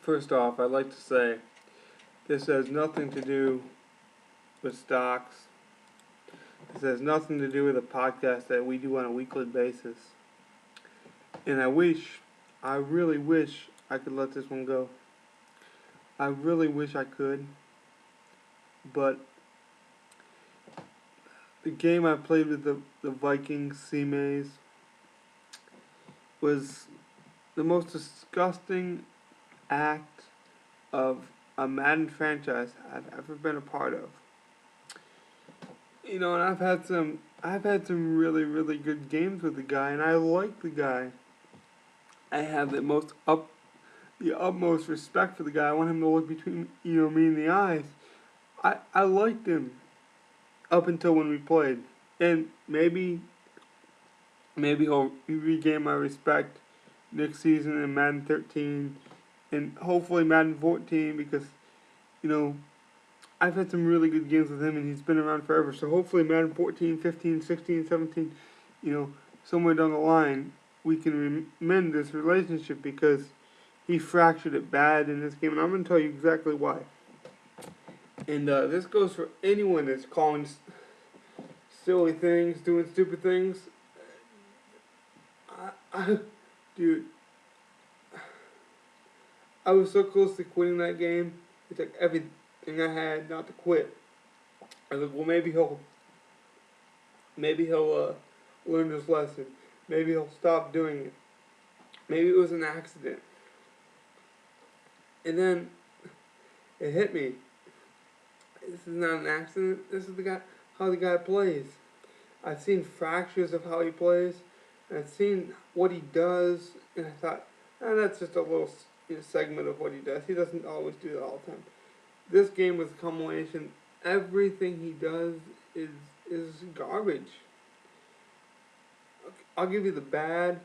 First off, I'd like to say this has nothing to do with stocks. This has nothing to do with a podcast that we do on a weekly basis. And I really wish I could let this one go. I really wish I could. But the game I played with the Vikings C-Maze was the most disgusting act of a Madden franchise I've ever been a part of. You know, and I've had some really, really good games with the guy, and I like the guy. I have the utmost respect for the guy. I want him to look between, me in the eyes. I liked him up until when we played, and maybe he'll regain my respect next season in Madden 13, and hopefully Madden 14, because I've had some really good games with him, and he's been around forever. So hopefully Madden 14, 15, 16, 17, somewhere down the line, we can mend this relationship, because he fractured it bad in this game, and I'm going to tell you exactly why. And this goes for anyone that's calling silly things, doing stupid things. Dude, I was so close to quitting that game. It took everything I had not to quit. I was like, well, maybe he'll learn his lesson. Maybe he'll stop doing it. Maybe it was an accident. And then it hit me. This is not an accident. This is how the guy plays. I've seen fractures of how he plays. And I've seen what he does, and I thought, that's just a little segment of what he does. He doesn't always do that all the time. This game was a culmination. Everything he does is garbage. I'll give you the bad.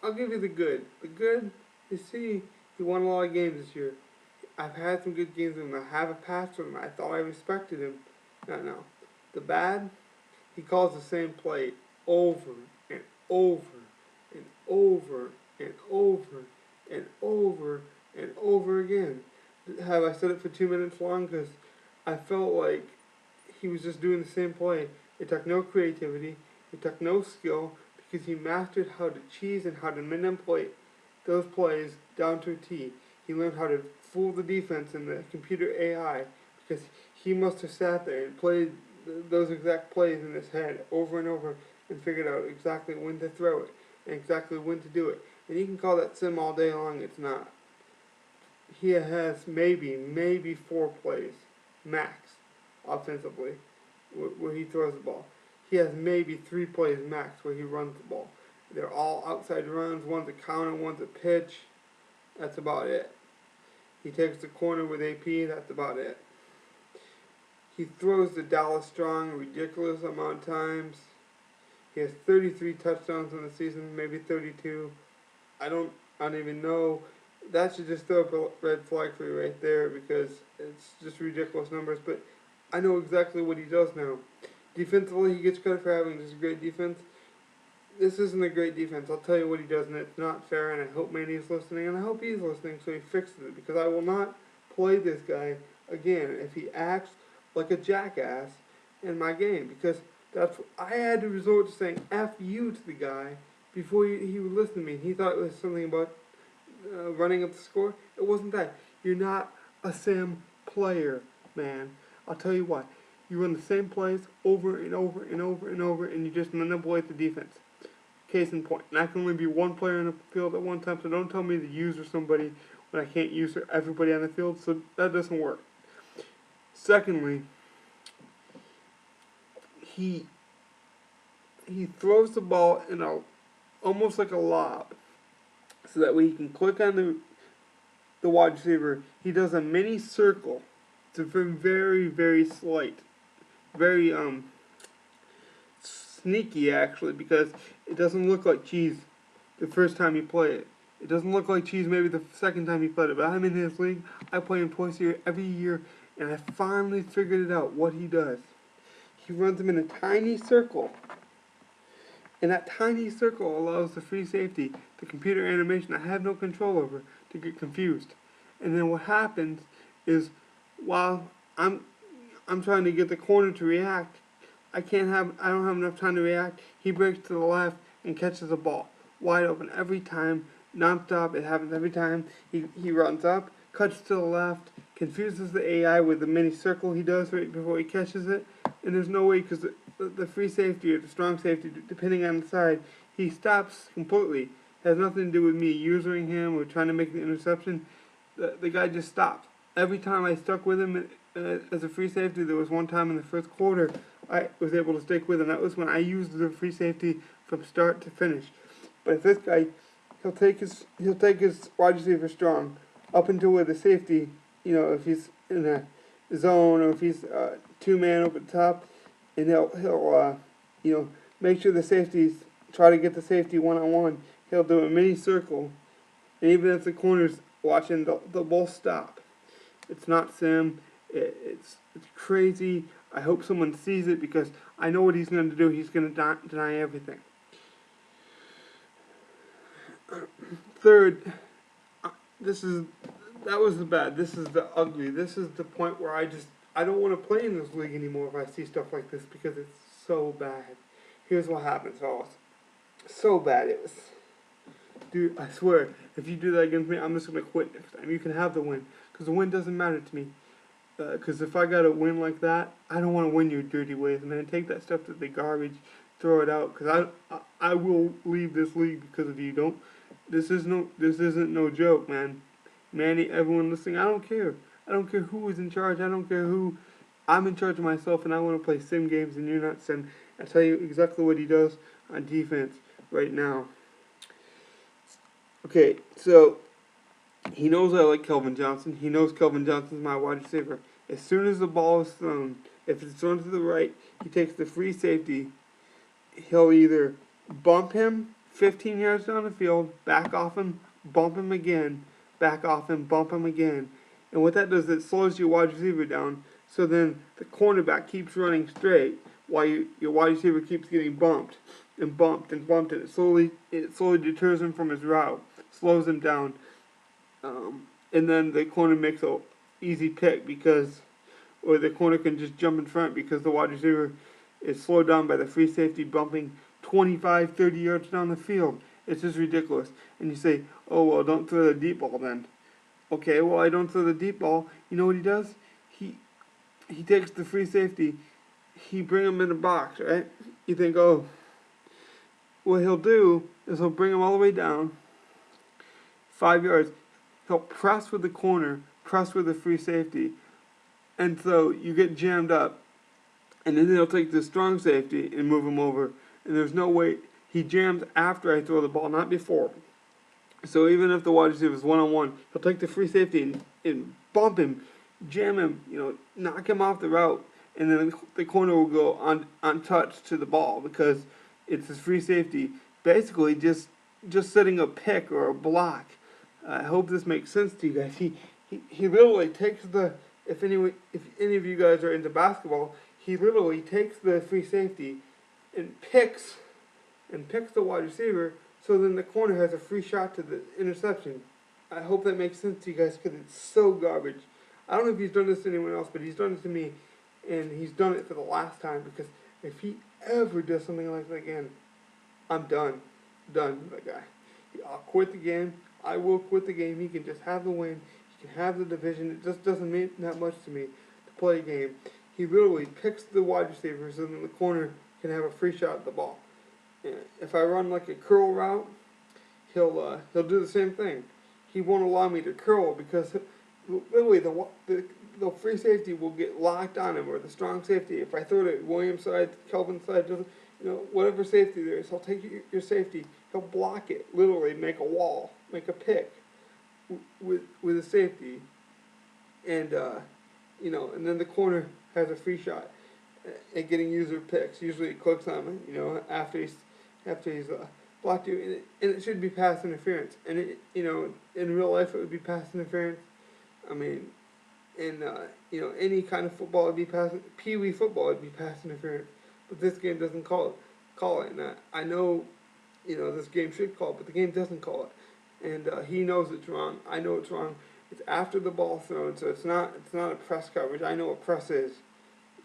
I'll give you the good. The good, you see, he won a lot of games this year. I've had some good games with him. I have a past with him. I thought I respected him. No. The bad, he calls the same play over and over and over and over and over and over again. Have I said it for 2 minutes long? Because I felt like he was just doing the same play. It took no creativity. It took no skill, because he mastered how to cheese and how to manipulate those plays down to a T. He learned how to fool the defense and the computer AI, because he must have sat there and played those exact plays in his head over and over and figured out exactly when to throw it and exactly when to do it. And you can call that sim all day long. It's not. He has maybe 4 plays max offensively where he throws the ball. He has maybe 3 plays max where he runs the ball. They're all outside runs. One's a counter, one's a pitch. That's about it. He takes the corner with AP. That's about it. He throws the Dallas Strong a ridiculous amount of times. He has 33 touchdowns in the season, maybe 32. I don't even know. That should just throw up a red flag for you right there, because it's just ridiculous numbers. But I know exactly what he does now. Defensively, he gets credit for having just a great defense. This isn't a great defense. I'll tell you what he does, and it's not fair, and I hope Manny's listening, and I hope he's listening so he fixes it, because I will not play this guy again if he acts like a jackass in my game, because I had to resort to saying F you to the guy before he would listen to me. He thought it was something about running up the score. It wasn't that. You're not a sim player, man. I'll tell you what. You run the same plays over and over and over and over, and you just manipulate the defense. Case in point. And I can only be one player in the field at one time, so don't tell me to use somebody when I can't use everybody on the field. So that doesn't work. Secondly, he throws the ball in almost like a lob, so that way he can click on the wide receiver. He does a mini circle. It's a very, very slight, very sneaky actually, because it doesn't look like cheese the first time you play it. It doesn't look like cheese maybe the second time you played it. But I'm in his league. I play him twice a year, every year, and I finally figured it out what he does. He runs them in a tiny circle. And that tiny circle allows the free safety, the computer animation I have no control over, to get confused. and then what happens is while I'm trying to get the corner to react, I don't have enough time to react. He breaks to the left and catches the ball wide open every time, non-stop. It happens every time. He runs up, cuts to the left, confuses the AI with the mini circle he does right before he catches it, and there's no way because the free safety or the strong safety, depending on the side, he stops completely. Has nothing to do with me using him or trying to make the interception. The guy just stops. Every time I stuck with him as a free safety, there was one time in the first quarter I was able to stick with him. That was when I used the free safety from start to finish. But if this guy, he'll take his wide receiver strong up until where the safety, if he's in a zone or if he's two-man over the top, and he'll make sure the safeties try to get the safety one-on-one. He'll do a mini circle, and even if the corner's watching, they'll both stop. It's not sim. It's crazy. I hope someone sees it because I know what he's going to do. He's going to deny everything. Third, that was the bad. This is the ugly. This is the point where I don't want to play in this league anymore if I see stuff like this because it's so bad. Here's what happens, fellas. So bad it was. Dude, I swear, if you do that against me, I'm just going to quit next time. You can have the win. Because the win doesn't matter to me. Because if I got a win like that, I don't want to win your dirty ways, man. Take that stuff to the garbage, throw it out. Because I will leave this league because of you. This isn't no joke, man. Manny, everyone listening, I don't care. I don't care who is in charge. I don't care who. I'm in charge of myself, and I want to play sim games, and you're not sim. I'll tell you exactly what he does on defense right now. Okay, so he knows I like Kelvin Johnson. He knows Kelvin Johnson's my wide receiver. As soon as the ball is thrown, if it's thrown to the right, he takes the free safety. He'll either bump him 15 yards down the field, back off him, bump him again, back off him, bump him again. And what that does is it slows your wide receiver down, so then the cornerback keeps running straight while your wide receiver keeps getting bumped and bumped and bumped, and it slowly deters him from his route, slows him down, and then the corner makes a easy pick or the corner can just jump in front because the wide receiver is slowed down by the free safety bumping 25, 30 yards down the field. It's just ridiculous. And you say, oh, well, don't throw the deep ball then. Okay, well, I don't throw the deep ball. You know what he does? He takes the free safety. He bring him in the box, right? You think, oh, what he'll do is he'll bring him all the way down, 5 yards. He'll press with the corner, press with the free safety, and so you get jammed up, and then he'll take the strong safety and move him over, and there's no way. He jams after I throw the ball, not before. So even if the wide receiver is one-on-one, he'll take the free safety and bump him, jam him, knock him off the route, and then the corner will go untouched to the ball because it's his free safety, basically just setting a pick or a block. I hope this makes sense to you guys. He literally takes if any of you guys are into basketball, he literally takes the free safety and picks the wide receiver, so then the corner has a free shot to the interception. I hope that makes sense to you guys because it's so garbage. I don't know if he's done this to anyone else, but he's done it to me, and he's done it for the last time because if he ever does something like that again, I'm done. Done with that guy. I'll quit the game. I will quit the game. He can just have the win. He can have the division. It just doesn't mean that much to me to play a game. He literally picks the wide receivers and then the corner can have a free shot at the ball. And if I run like a curl route, he'll do the same thing. He won't allow me to curl because literally the free safety will get locked on him, or the strong safety. If I throw it at Williams' side, Kelvin's side, whatever safety there is, he'll take your safety, he'll block it, literally make a wall, make a pick with a safety, and and then the corner has a free shot at getting user picks. Usually it clicks on him, after he's blocked you, and it should be pass interference. And in real life it would be pass interference. I mean, in any kind of football it'd be Pee-wee football would be pass interference. But this game doesn't call it. And I know, this game should call it, but the game doesn't call it. And he knows it's wrong. I know it's wrong. It's after the ball thrown, so it's not a press coverage. I know what press is.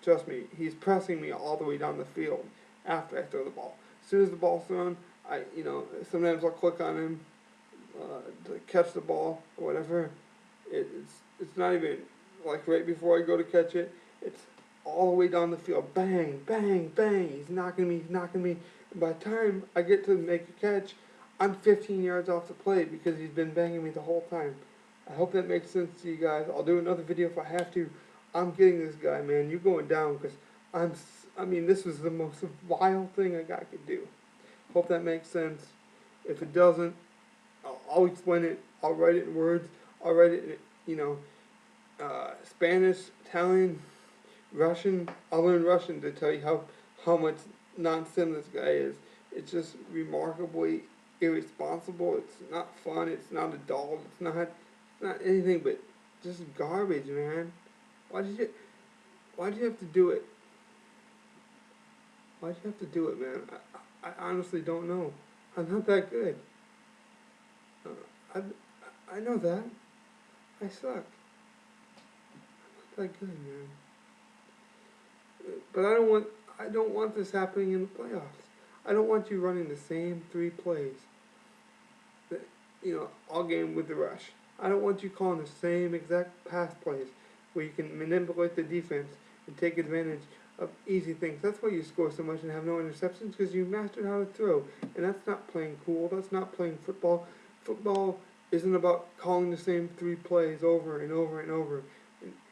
Trust me, he's pressing me all the way down the field after I throw the ball. As soon as the ball's thrown, sometimes I'll click on him to catch the ball or whatever. It's not even like right before I go to catch it. It's all the way down the field. Bang, bang, bang. He's knocking me, knocking me. And by the time I get to make a catch, I'm 15 yards off the play because he's been banging me the whole time. I hope that makes sense to you guys. I'll do another video if I have to. I'm getting this guy, man. You're going down because this was the most vile thing a guy could do. Hope that makes sense. If it doesn't, I'll explain it. I'll write it in words. I'll write it in, Spanish, Italian, Russian. I'll learn Russian to tell you how much nonsense this guy is. It's just remarkably irresponsible. It's not fun. It's not adult. It's not anything but just garbage, man. Why'd you have to do it? Why'd you have to do it, man? I honestly don't know. I'm not that good. I know that. I suck. I'm not that good, man. But I don't want this happening in the playoffs. I don't want you running the same 3 plays. All game with the rush. I don't want you calling the same exact pass plays where you can manipulate the defense and take advantage of easy things. That's why you score so much and have no interceptions, because you mastered how to throw. And that's not playing cool. That's not playing football. Football isn't about calling the same 3 plays over and over and over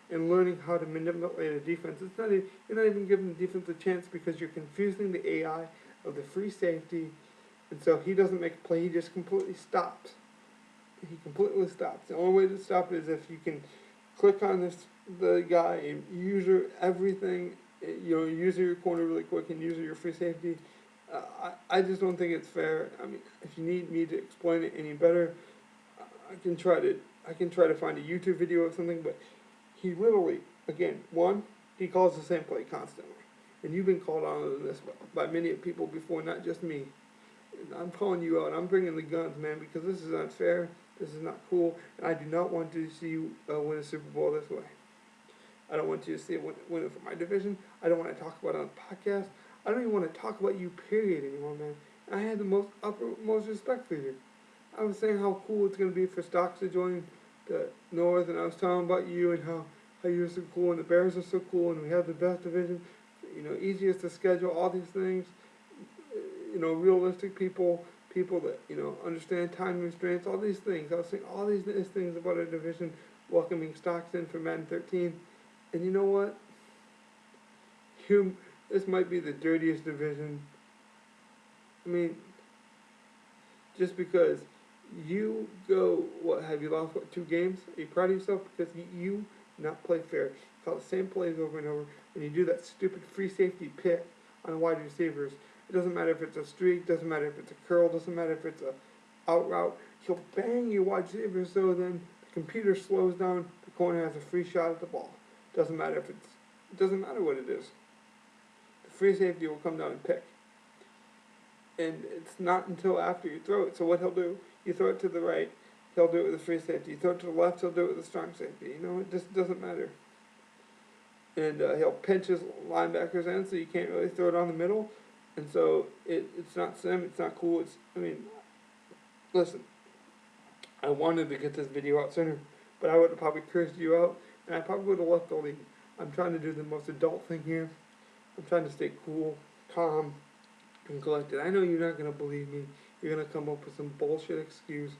and learning how to manipulate a defense. You're not even giving the defense a chance because you're confusing the AI of the free safety. And so he doesn't make a play. He just completely stops. He completely stops. The only way to stop it is if you can click on the guy and use everything, use your corner really quick and use your free safety. I just don't think it's fair. I mean, if you need me to explain it any better, I can try to find a YouTube video or something. But he literally, again, he calls the same play constantly, and you've been called on this by many people before, not just me. I'm calling you out. I'm bringing the guns, man, because this is unfair. This is not cool, and I do not want to see you win a Super Bowl this way. I don't want you to see it win it for my division. I don't want to talk about it on the podcast. I don't even want to talk about you, period, anymore, man. I had the most respect for you. I was saying how cool it's going to be for Stocks to join the North, and I was talking about you and how you're so cool, and the Bears are so cool, and we have the best division, easiest to schedule, all these things. Realistic people that, understand time restraints, all these things. I was saying all these nice things about our division, welcoming Stocks in for Madden 13. And you know what? This might be the dirtiest division. I mean, just because you have you lost, 2 games? Are you proud of yourself? Because you not play fair. Call the same plays over and over, and you do that stupid free safety pick on wide receivers. It doesn't matter if it's a streak, doesn't matter if it's a curl, doesn't matter if it's a out route. He'll bang your wide receiver so then the computer slows down, the corner has a free shot at the ball. Doesn't matter it doesn't matter what it is. The free safety will come down and pick. And it's not until after you throw it. So what he'll do, you throw it to the right, he'll do it with a free safety. You throw it to the left, he'll do it with a strong safety. It just doesn't matter. And he'll pinch his linebackers in, so you can't really throw it on the middle. And so it's not sim, it's not cool. Listen, I wanted to get this video out sooner, but I would have probably cursed you out, and I probably would have left the league. I'm trying to do the most adult thing here. I'm trying to stay cool, calm, and collected. I know you're not going to believe me. You're going to come up with some bullshit excuse.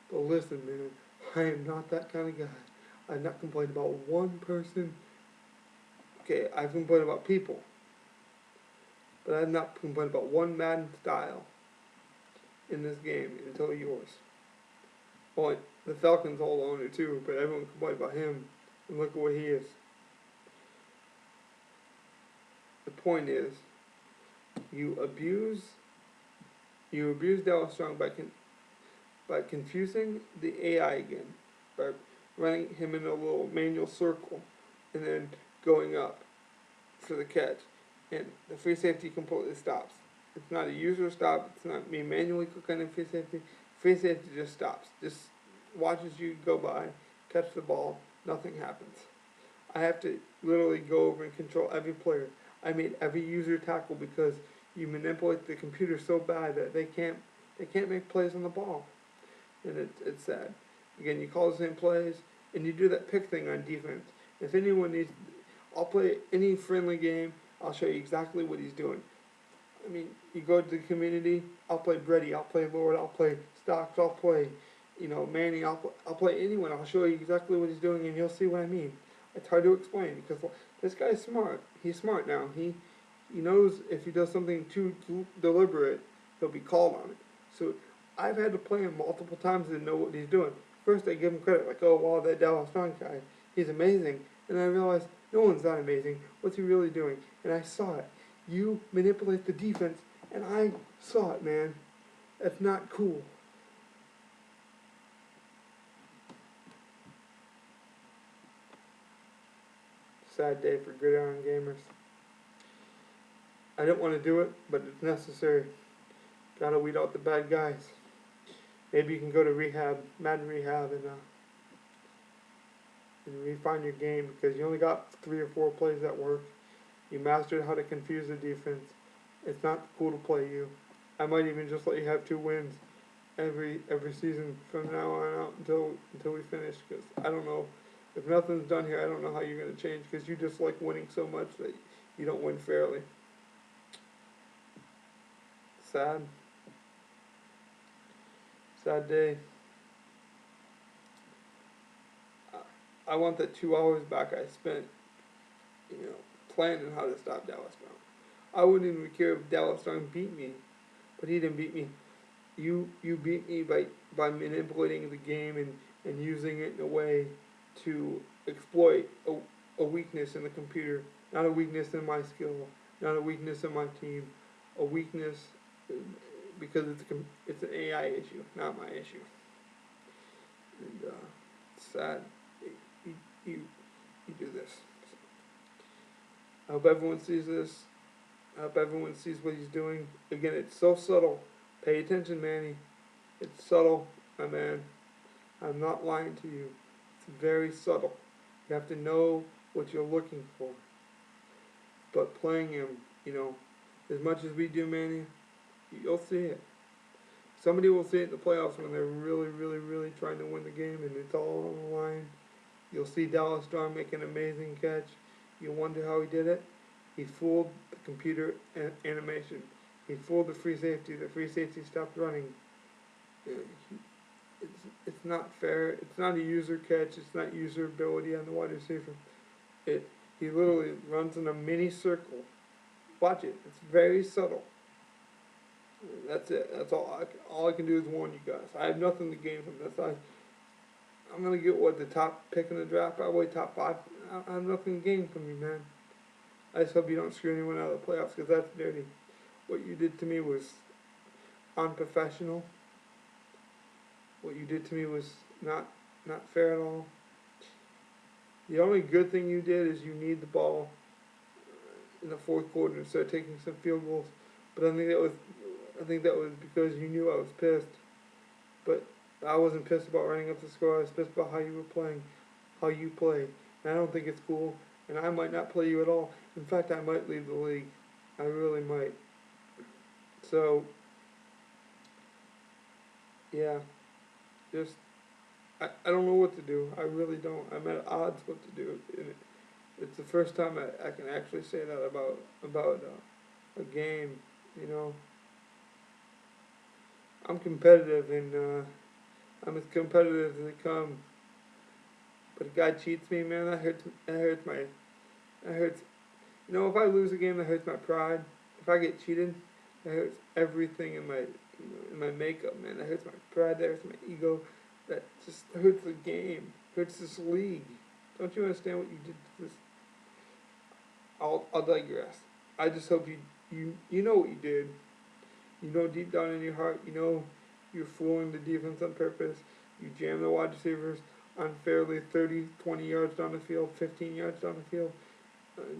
But listen, man, I am not that kind of guy. I've not complained about one person. Okay, I've complained about people. But I've not complained about one Madden style in this game until yours. Well, the Falcons hold on to too, but everyone complained about him, and look at what he is. The point is, you abuse Dallas Strong by confusing the AI again, by running him in a little manual circle, and then going up for the catch. And the free safety completely stops. It's not a user stop. It's not me manually clicking on free safety. Free safety just stops. Just watches you go by catch the ball, nothing happens. I have to literally go over and control every player. I made every user tackle because you manipulate the computer so bad that they can't make plays on the ball, and it's sad. Again, you call the same plays, and you do that pick thing on defense. If anyone needs, I'll play any friendly game. I'll show you exactly what he's doing. I mean, you go to the community. I'll play Brady. I'll play Lord. I'll play Stocks. I'll play, Manning. I'll play anyone. I'll show you exactly what he's doing, and you'll see what I mean. It's hard to explain because this guy's smart. He's smart now. He knows if he does something too deliberate, he'll be called on it. So I've had to play him multiple times to know what he's doing. First, I give him credit, like, oh, wow, that Dallas Strong guy, he's amazing. And then I realized, no one's that amazing. What's he really doing? And I saw it. You manipulate the defense, and I saw it, man. That's not cool. Sad day for gridiron gamers. I didn't want to do it, but it's necessary. Gotta weed out the bad guys. Maybe you can go to rehab, Madden rehab, and refine your game because you only got 3 or 4 plays that work. You mastered how to confuse the defense. It's not cool to play you. I might even just let you have 2 wins every season from now on out until we finish because I don't know. If nothing's done here, I don't know how you're going to change because you just like winning so much that you don't win fairly. Sad. Sad day. I want that 2 hours back I spent, planning how to stop Dallas Strong. I wouldn't even care if Dallas Strong beat me, but he didn't beat me. You beat me by manipulating the game and using it in a way to exploit a weakness in the computer, not a weakness in my skill, not a weakness in my team, a weakness because it's an AI issue, not my issue. And it's sad you do this. I hope everyone sees this. I hope everyone sees what he's doing. Again, it's so subtle. Pay attention, Manny. It's subtle, my man. I'm not lying to you. It's very subtle. You have to know what you're looking for. But playing him, as much as we do, Manny, you'll see it. Somebody will see it in the playoffs when they're really, really, really trying to win the game and it's all on the line. You'll see Dallas Strong make an amazing catch. You wonder how he did it. He fooled the computer animation. He fooled the free safety. The free safety stopped running. It's not fair. It's not a user catch. It's not user ability on the wide receiver. He literally runs in a mini circle. Watch it. It's very subtle. That's it. That's all. All I can do is warn you guys. I have nothing to gain from this. I'm gonna get the top pick in the draft, probably top 5. I have nothing to gain from you, man. I just hope you don't screw anyone out of the playoffs because that's dirty. What you did to me was unprofessional. What you did to me was not fair at all. The only good thing you did is you need the ball in the 4th quarter and start taking some field goals. But I think that was because you knew I was pissed. But I wasn't pissed about running up the score. I was pissed about how you were playing, how you play. And I don't think it's cool. And I might not play you at all. In fact, I might leave the league. I really might. So, yeah. Just, I don't know what to do. I really don't. I'm at odds what to do. And it's the first time I can actually say that about a game, I'm competitive and I'm as competitive as they come. But a guy cheats me, man, that hurts if I lose a game, that hurts my pride. If I get cheated, that hurts everything in my makeup, man. That hurts my pride, that hurts my ego. That just hurts the game. Hurts this league. Don't you understand what you did to this? I'll digress. I just hope you know what you did. You know deep down in your heart, you're fooling the defense on purpose. You jam the wide receivers unfairly 30, 20 yards down the field, 15 yards down the field.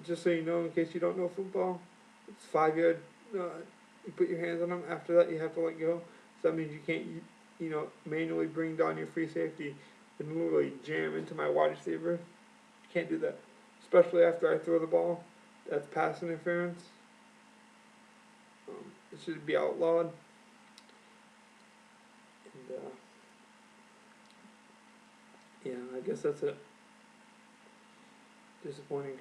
Just so you know, in case you don't know football, it's 5 yard. You put your hands on them. After that, you have to let go. So that means you can't, manually bring down your free safety and literally jam into my wide receiver. You can't do that, especially after I throw the ball. That's pass interference. It should be outlawed. And yeah, I guess that's it. Disappointing.